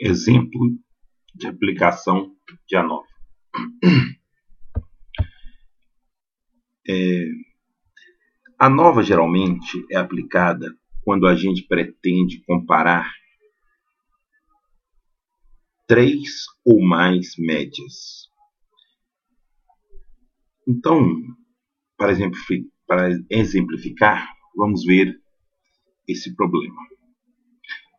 Exemplo de aplicação de ANOVA. A ANOVA geralmente é aplicada quando a gente pretende comparar 3 ou mais médias. Então, para exemplificar, vamos ver esse problema.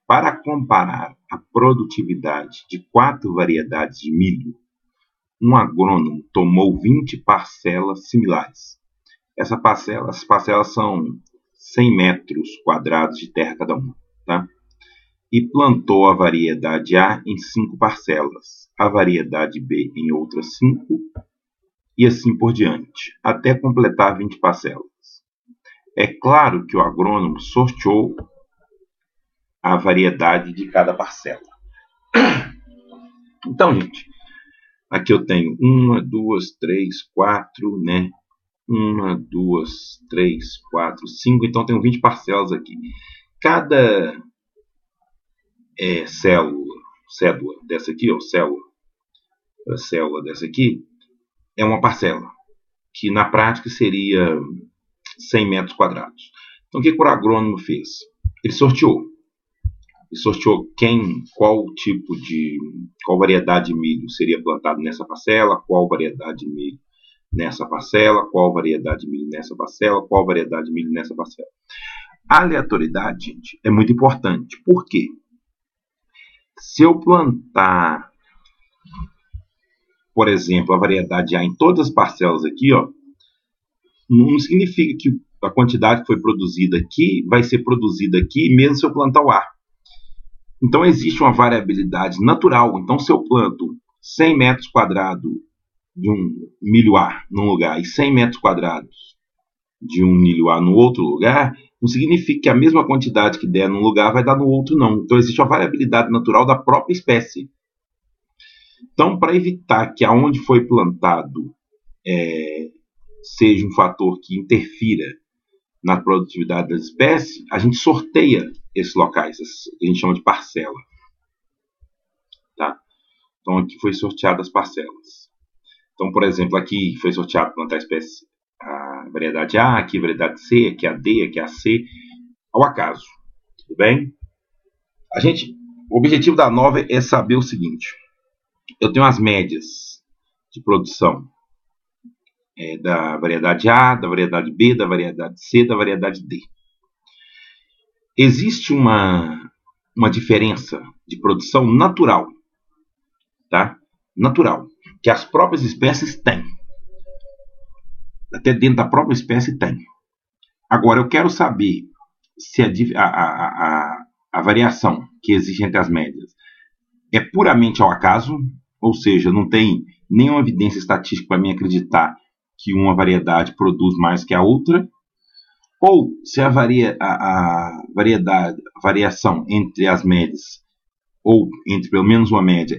Para comparar a produtividade de 4 variedades de milho, um agrônomo tomou 20 parcelas similares. Essas parcelas são 100 metros quadrados de terra cada uma, tá? E plantou a variedade A em 5 parcelas, a variedade B em outras 5, e assim por diante, até completar 20 parcelas. É claro que o agrônomo sorteou a variedade de cada parcela. Então, gente, aqui eu tenho 1, 2, 3, 4, né? 1, 2, 3, 4, 5. Então, eu tenho 20 parcelas aqui. Cada célula dessa aqui, célula dessa aqui, é uma parcela, que na prática seria 100 metros quadrados. Então, o que o agrônomo fez? Ele sorteou. Qual variedade de milho seria plantado nessa parcela, qual variedade de milho nessa parcela, qual variedade de milho nessa parcela, qual variedade de milho nessa parcela. A aleatoriedade, gente, é muito importante. Por quê? Se eu plantar, por exemplo, a variedade A em todas as parcelas aqui, ó, não significa que a quantidade que foi produzida aqui vai ser produzida aqui, mesmo se eu plantar o A. Então, existe uma variabilidade natural. Então, se eu planto 100 metros quadrados de um milho A num lugar e 100 metros quadrados de um milho A no outro lugar, não significa que a mesma quantidade que der num lugar vai dar no outro, não. Então, existe uma variabilidade natural da própria espécie. Então, para evitar que aonde foi plantado seja um fator que interfira na produtividade das espécies, a gente sorteia esses locais, que a gente chama de parcela. Tá? Então, aqui foi sorteado as parcelas. Então, por exemplo, aqui foi sorteado plantar a espécie, a variedade A, aqui a variedade C, aqui a D, aqui a C, ao acaso. Tudo bem? O objetivo da ANOVA é saber o seguinte: eu tenho as médias de produção da variedade A, da variedade B, da variedade C, da variedade D. Existe uma diferença de produção natural, tá? Natural, que as próprias espécies têm. Até dentro da própria espécie tem. Agora, eu quero saber se a variação que existe entre as médias é puramente ao acaso, ou seja, não tem nenhuma evidência estatística para mim acreditar que uma variedade produz mais que a outra, ou se a variação entre as médias, ou entre pelo menos uma média,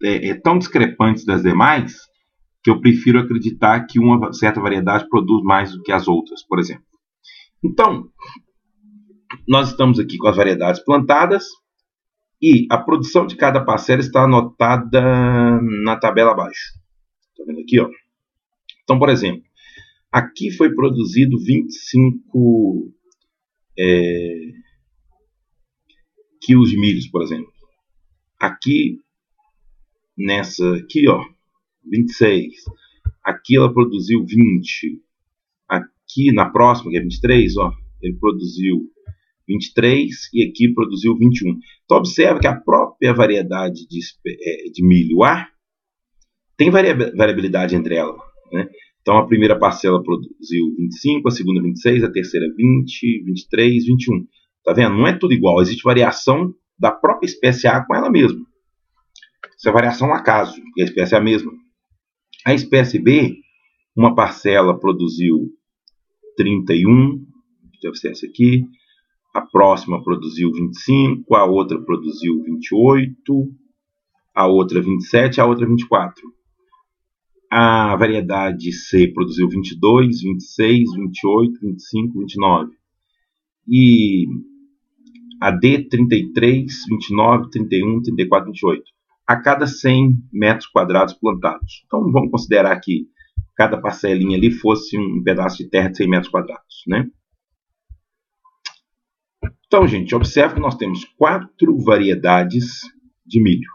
é tão discrepante das demais, que eu prefiro acreditar que uma certa variedade produz mais do que as outras, por exemplo. Então, nós estamos aqui com as variedades plantadas, e a produção de cada parcela está anotada na tabela abaixo. Está vendo aqui, ó? Então, por exemplo, aqui foi produzido 25 quilos de milho, por exemplo. Aqui, nessa aqui, ó, 26. Aqui ela produziu 20. Aqui na próxima, que é 23, ó, ele produziu 23 e aqui produziu 21. Então, observa que a própria variedade de milho A tem variabilidade entre elas, né? Então, a primeira parcela produziu 25, a segunda 26, a terceira 20, 23, 21. Tá vendo? Não é tudo igual. Existe variação da própria espécie A com ela mesma. Isso é variação ao acaso, porque a espécie é a mesma. A espécie B, uma parcela produziu 31, deixa eu ver essa aqui. A próxima produziu 25, a outra produziu 28, a outra 27, a outra 24. A variedade C produziu 22, 26, 28, 25, 29. E A D, 33, 29, 31, 34, 28. A cada 100 metros quadrados plantados. Então, vamos considerar que cada parcelinha ali fosse um pedaço de terra de 100 metros quadrados, né? Então, gente, observe que nós temos 4 variedades de milho.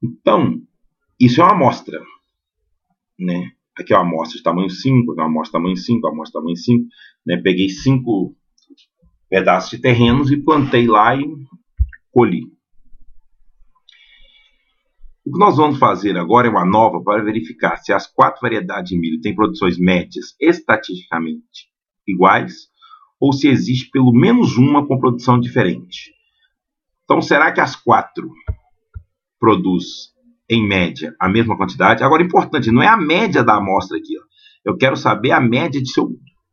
Então, isso é uma amostra, né? Aqui é uma amostra de tamanho 5, aqui é uma amostra de tamanho 5, uma amostra de tamanho 5. Né? Peguei 5 pedaços de terrenos e plantei lá e colhi. O que nós vamos fazer agora é uma nova para verificar se as 4 variedades de milho têm produções médias estatisticamente iguais ou se existe pelo menos uma com produção diferente. Então, será que as 4 produz em média a mesma quantidade? Agora, importante, não é a média da amostra aqui. Ó. Eu quero saber a média de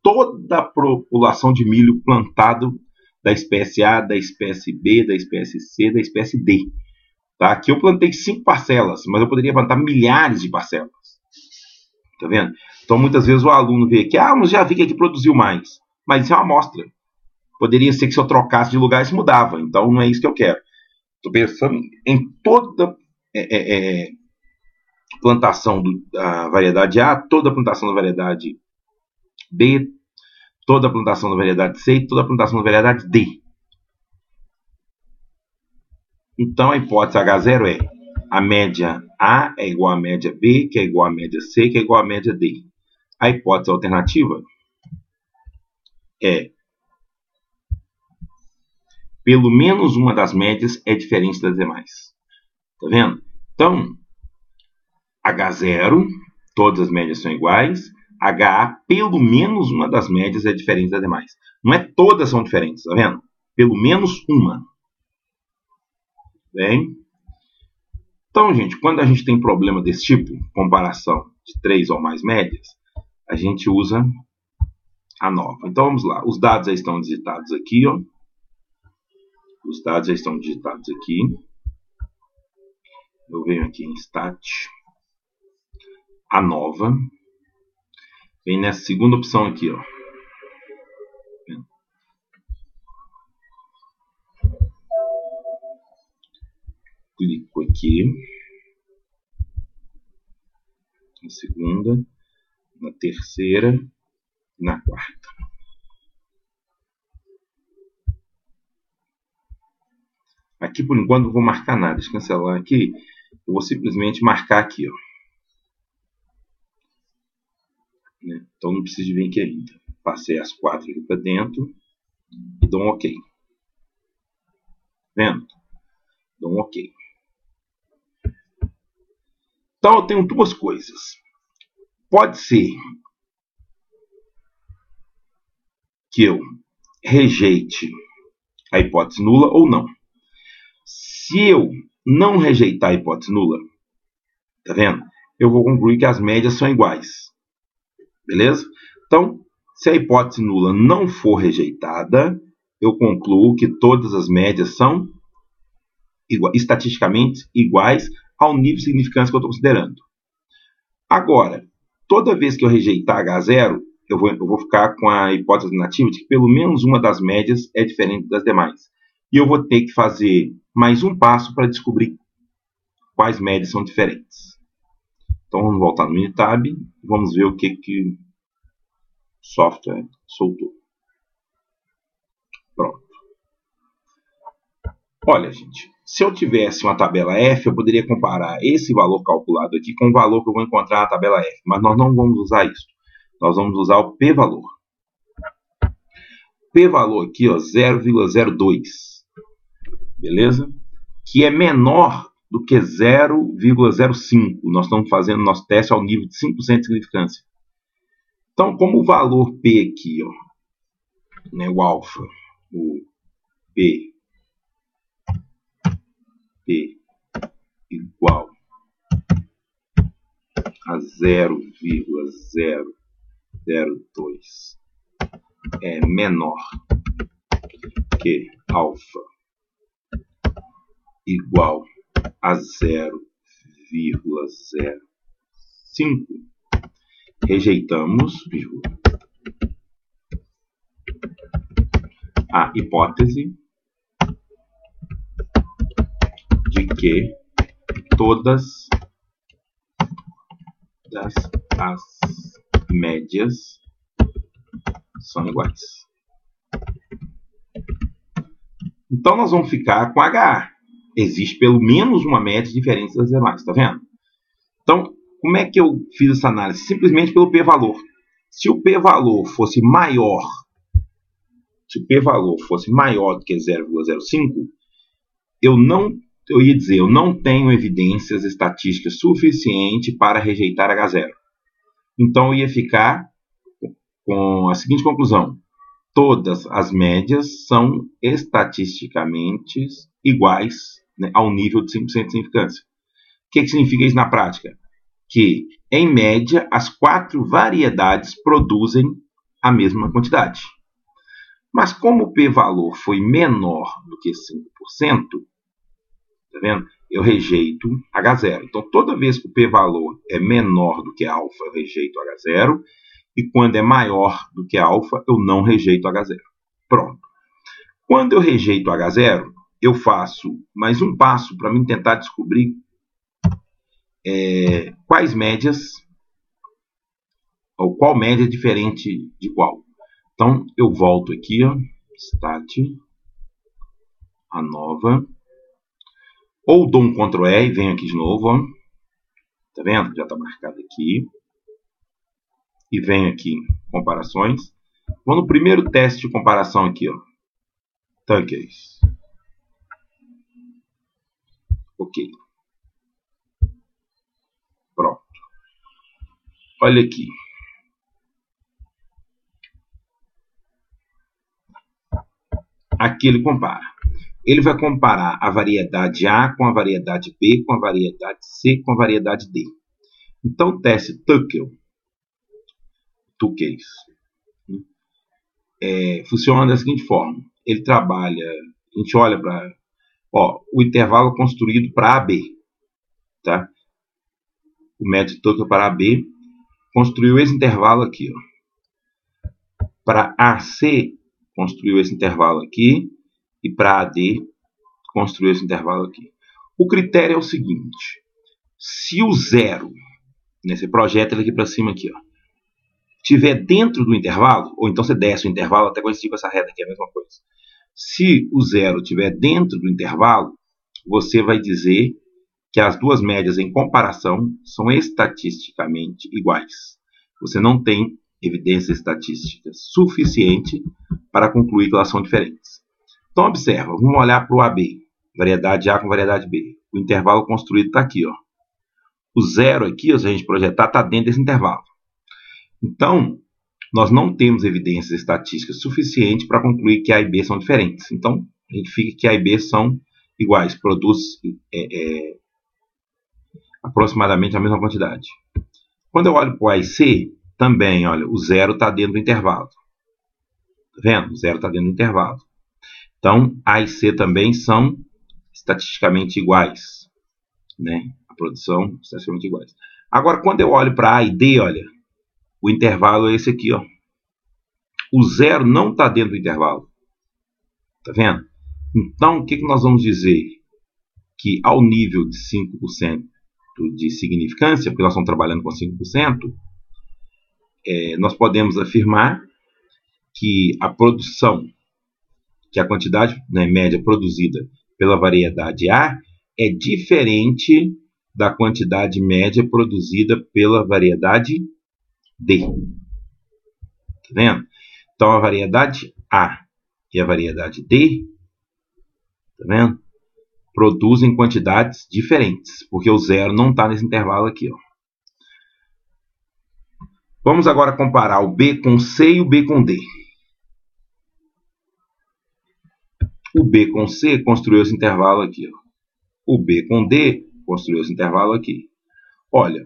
toda a população de milho plantado da espécie A, da espécie B, da espécie C, da espécie D. Tá? Aqui eu plantei 5 parcelas, mas eu poderia plantar milhares de parcelas. Tá vendo? Então, muitas vezes o aluno vê aqui, mas já vi que aqui produziu mais. Mas isso é uma amostra. Poderia ser que se eu trocasse de lugar isso mudava. Então, não é isso que eu quero. Estou pensando em toda plantação da variedade A, toda plantação da variedade B, toda a plantação da variedade C e toda a plantação da variedade D. Então, a hipótese H0 é a média A é igual à média B, que é igual à média C, que é igual à média D. A hipótese alternativa é pelo menos uma das médias é diferente das demais. Tá vendo? Então, H0, todas as médias são iguais. HA, pelo menos uma das médias é diferente das demais. Não é todas são diferentes, tá vendo? Pelo menos uma. Bem? Então, gente, quando a gente tem problema desse tipo, comparação de 3 ou mais médias, a gente usa a nova. Então, vamos lá. Os dados já estão digitados aqui, ó. Os dados já estão digitados aqui. Eu venho aqui em Stat. A nova. Vem nessa segunda opção aqui, ó. Clico aqui. Na segunda. Na terceira. Na quarta. Aqui, por enquanto, não vou marcar nada. Deixa eu cancelar aqui. Eu vou simplesmente marcar aqui, ó. Então não preciso vir aqui ainda. Passei as 4 aqui para dentro e dou um OK. Vendo? Dou um OK. Então eu tenho 2 coisas. Pode ser que eu rejeite a hipótese nula ou não. Se eu não rejeitar a hipótese nula, tá vendo? Eu vou concluir que as médias são iguais. Beleza? Então, se a hipótese nula não for rejeitada, eu concluo que todas as médias são estatisticamente iguais ao nível de significância que eu estou considerando. Agora, toda vez que eu rejeitar H0, eu vou ficar com a hipótese alternativa de que pelo menos uma das médias é diferente das demais. E eu vou ter que fazer mais um passo para descobrir quais médias são diferentes. Então, vamos voltar no Minitab e vamos ver o que o software soltou. Pronto. Olha, gente, se eu tivesse uma tabela F, eu poderia comparar esse valor calculado aqui com o valor que eu vou encontrar na tabela F. Mas nós não vamos usar isso. Nós vamos usar o p-valor. P-valor aqui, 0,02. Beleza? Que é menor do que 0,05. Nós estamos fazendo nosso teste ao nível de 5% de significância. Então, como o valor P aqui, né, o alfa, o P igual a 0,002 é menor que alfa igual a 0,05, rejeitamos, vírgula. a hipótese de que todas as médias são iguais. Então, nós vamos ficar com HA. Existe pelo menos uma média diferente das demais, tá vendo? Então, como é que eu fiz essa análise? Simplesmente pelo p-valor. Se o p-valor fosse maior, do que 0,05, eu ia dizer, eu não tenho evidências estatísticas suficientes para rejeitar H0. Então, eu ia ficar com a seguinte conclusão: todas as médias são estatisticamente iguais, né, ao nível de 5% de significância. O que significa isso na prática? Que, em média, as 4 variedades produzem a mesma quantidade. Mas como o p-valor foi menor do que 5%, tá vendo? Eu rejeito H0. Então, toda vez que o p-valor é menor do que alfa, eu rejeito H0. E quando é maior do que alfa, eu não rejeito H0. Pronto. Quando eu rejeito H0, eu faço mais um passo para mim tentar descobrir quais médias, ou qual média é diferente de qual. Então, eu volto aqui, ó, stat, a nova, ou dou um Ctrl E e venho aqui de novo, ó. Tá vendo? Já está marcado aqui. E venho aqui, comparações. Vou no primeiro teste de comparação aqui, ó. Tanques. Ok. Pronto. Olha aqui. Aqui ele compara. Ele vai comparar a variedade A com a variedade B, com a variedade C, com a variedade D. Então, o teste Tuchel funciona da seguinte forma. Ele trabalha, a gente olha para o intervalo construído para AB. Tá? O método Tuchel para AB construiu esse intervalo aqui. Para AC, construiu esse intervalo aqui. E para AD, construiu esse intervalo aqui. O critério é o seguinte. Se o zero, você projeta ele aqui para cima, aqui, ó, estiver dentro do intervalo, ou então você desce o intervalo, até coincide com essa reta aqui, é a mesma coisa. Se o zero estiver dentro do intervalo, você vai dizer que as duas médias em comparação são estatisticamente iguais. Você não tem evidência estatística suficiente para concluir que elas são diferentes. Então, observa, vamos olhar para o AB, variedade A com variedade B. O intervalo construído está aqui, ó. O zero aqui, se a gente projetar, está dentro desse intervalo. Então, nós não temos evidências estatísticas suficientes para concluir que A e B são diferentes. Então, a gente fica que A e B são iguais, produz aproximadamente a mesma quantidade. Quando eu olho para o A e C, também, olha, o zero está dentro do intervalo. Tá vendo? O zero está dentro do intervalo. Então, A e C também são estatisticamente iguais, né? A produção estatisticamente iguais. Agora, quando eu olho para A e D, olha, o intervalo é esse aqui, ó. O zero não está dentro do intervalo. Tá vendo? Então, o que nós vamos dizer? Que ao nível de 5% de significância, porque nós estamos trabalhando com 5%, nós podemos afirmar que a produção, que a quantidade, né, média produzida pela variedade A é diferente da quantidade média produzida pela variedade D. Tá vendo? Então, a variedade A e a variedade D, tá vendo? Produzem quantidades diferentes, porque o zero não está nesse intervalo aqui, ó. Vamos agora comparar o B com C e o B com D. O B com C construiu esse intervalo aqui, ó. O B com D construiu esse intervalo aqui. Olha,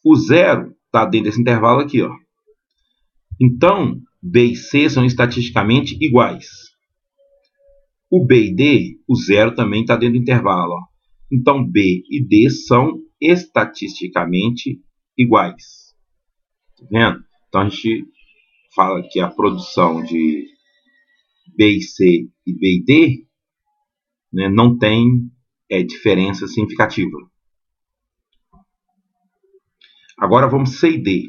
o zero está dentro desse intervalo aqui, ó. Então, B e C são estatisticamente iguais. O B e D, o zero também está dentro do intervalo, ó. Então, B e D são estatisticamente iguais. Tá vendo? Então, a gente fala que a produção de B e C e B e D, né, não tem diferença significativa. Agora vamos C e D.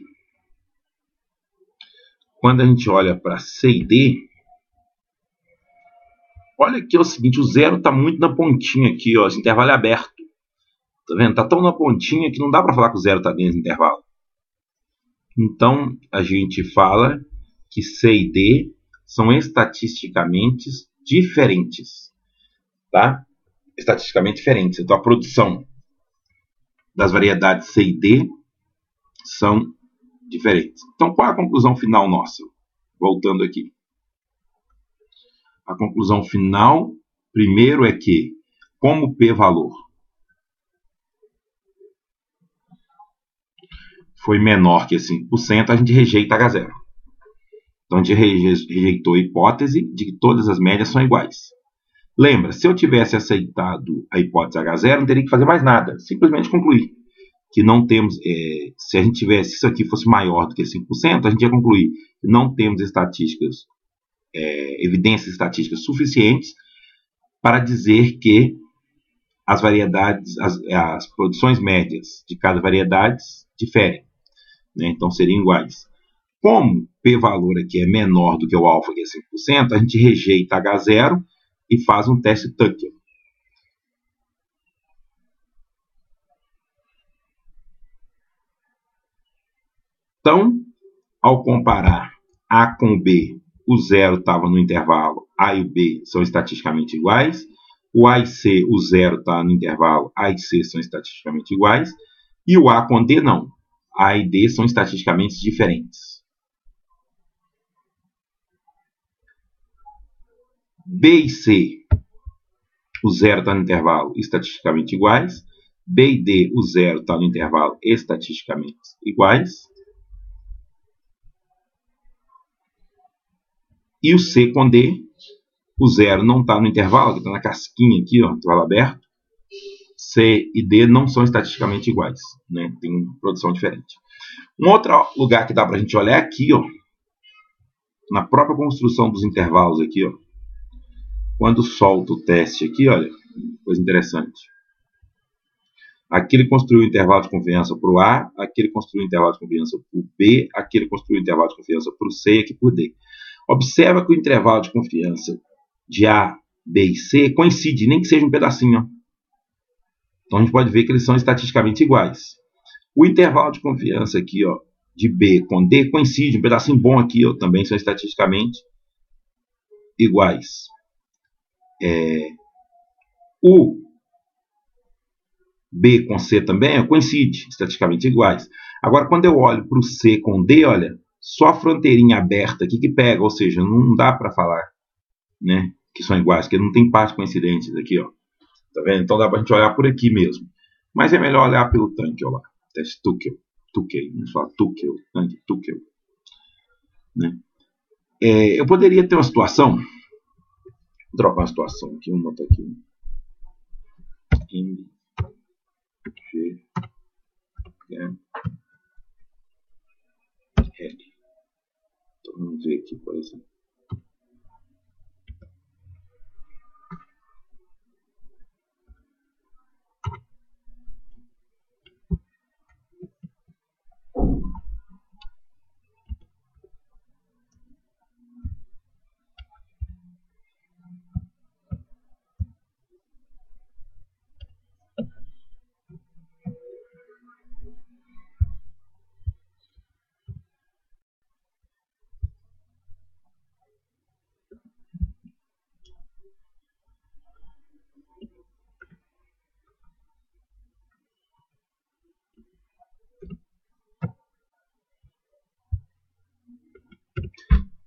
Quando a gente olha para C e D, olha aqui o seguinte, o zero está muito na pontinha aqui, ó, esse intervalo é aberto. Tá vendo? Está tão na pontinha que não dá para falar que o zero está dentro do intervalo. Então, a gente fala que C e D são estatisticamente diferentes. Tá? Estatisticamente diferentes. Então, a produção das variedades C e D são diferentes. Então, qual é a conclusão final nossa? Voltando aqui. A conclusão final, primeiro, é que, como P-valor foi menor que 5%, a gente rejeita H0. Então, a gente rejeitou a hipótese de que todas as médias são iguais. Lembra, se eu tivesse aceitado a hipótese H0, não teria que fazer mais nada. Simplesmente concluir que não temos, se a gente tivesse, isso aqui fosse maior do que 5%, a gente ia concluir que não temos estatísticas, evidências estatísticas suficientes para dizer que as variedades, as produções médias de cada variedade diferem, né? Então seriam iguais. Como p-valor aqui é menor do que o alfa, que é 5%, a gente rejeita H0 e faz um teste Tucker. Então, ao comparar A com B, o 0 estava no intervalo, A e o B são estatisticamente iguais. O A e C, o 0 está no intervalo, A e C são estatisticamente iguais. E o A com D, não. A e D são estatisticamente diferentes. B e C, o 0 está no intervalo, estatisticamente iguais. B e D, o 0 está no intervalo, estatisticamente iguais. E o C com D, o 0 não está no intervalo, que está na casquinha aqui, ó, intervalo aberto. C e D não são estatisticamente iguais, né? Tem produção diferente. Um outro lugar que dá para a gente olhar é aqui, ó, na própria construção dos intervalos aqui, ó. Quando solta o teste aqui, olha, coisa interessante. Aqui ele construiu o intervalo de confiança para o A, aqui ele construiu o intervalo de confiança para o B, aqui ele construiu o intervalo de confiança para o C e aqui para o D. Observa que o intervalo de confiança de A, B e C coincide, nem que seja um pedacinho. Ó. Então a gente pode ver que eles são estatisticamente iguais. O intervalo de confiança aqui, ó, de B com D coincide, um pedacinho bom aqui, ó, também são estatisticamente iguais. O B com C também ó, coincide, estatisticamente iguais. Agora, quando eu olho para o C com D, olha, só a fronteirinha aberta aqui que pega, ou seja, não dá para falar, né, que são iguais, porque não tem partes coincidentes aqui, ó. Tá vendo? Então dá para a gente olhar por aqui mesmo. Mas é melhor olhar pelo tanque, ó lá. Teste Tuchel. Vamos falar Tuchel, tanque Tuchel. Né? Eu poderia ter uma situação, vou trocar uma situação aqui, vamos botar aqui. G, L. Então vamos ver aqui, por exemplo.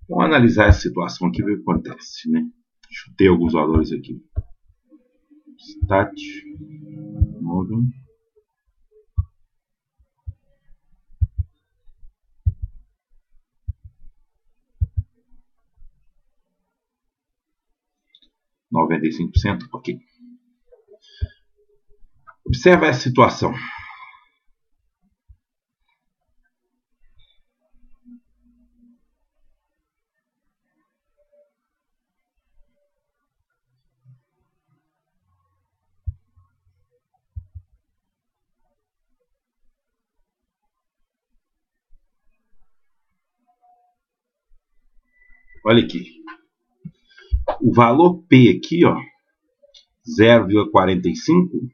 Vamos analisar essa situação aqui e ver o que acontece, né? Chutei alguns valores aqui. Stat, Morgan. %, ok. Observa essa situação. Olha aqui. O valor P aqui, ó, 0,45,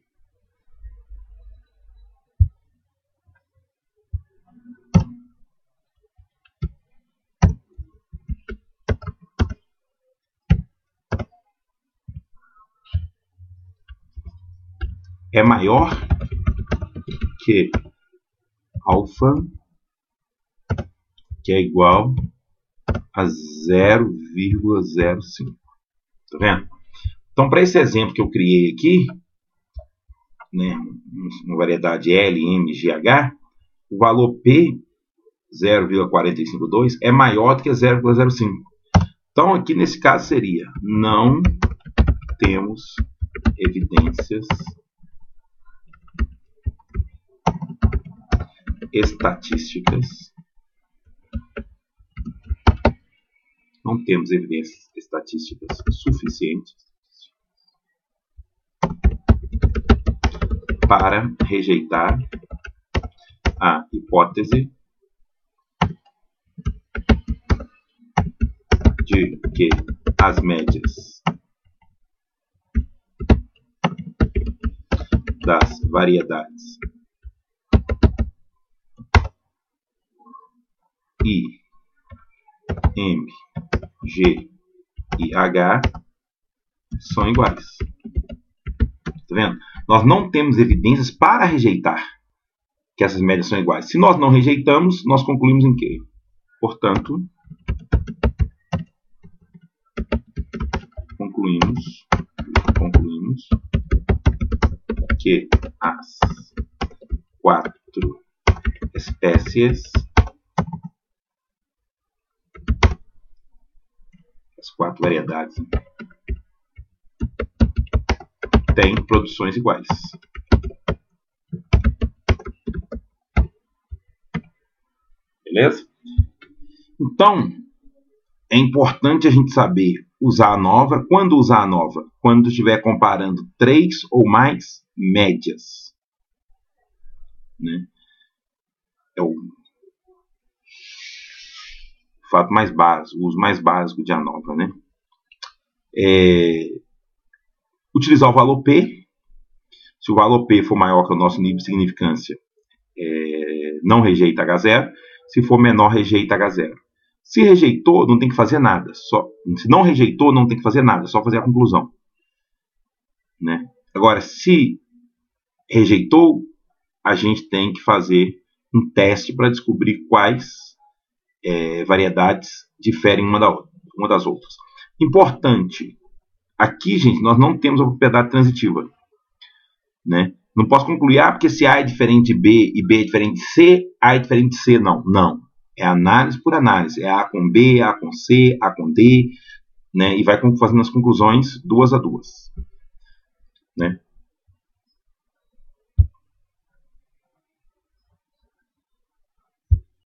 é maior que alfa, que é igual a 0,05. Tá vendo? Então, para esse exemplo que eu criei aqui, né, uma variedade L, M, G, H, o valor P, 0,452, é maior do que 0,05. Então, aqui nesse caso seria: não temos evidências estatísticas. Não temos evidências estatísticas suficientes para rejeitar a hipótese de que as médias das variedades I, M, G e H são iguais. Tá vendo? Nós não temos evidências para rejeitar que essas médias são iguais. Se nós não rejeitamos, nós concluímos em quê? Portanto, concluímos que as 4 espécies, as 4 variedades, têm produções iguais. Beleza? Então, é importante a gente saber usar a nova. Quando usar a nova? Quando estiver comparando 3 ou mais médias. Né? É o fato mais básico, o uso mais básico de ANOVA. Né? Utilizar o valor P. Se o valor P for maior que o nosso nível de significância, não rejeita H0. Se for menor, rejeita H0. Se rejeitou, não tem que fazer nada. Se não rejeitou, não tem que fazer nada. Só fazer a conclusão. Né? Agora, se rejeitou, a gente tem que fazer um teste para descobrir quais variedades diferem uma das outras. Importante. Aqui, gente, nós não temos a propriedade transitiva. Né? Não posso concluir, porque se A é diferente de B e B é diferente de C, A é diferente de C. Não, não. É análise por análise. É A com B, A com C, A com D, né? E vai fazendo as conclusões 2 a 2. Né?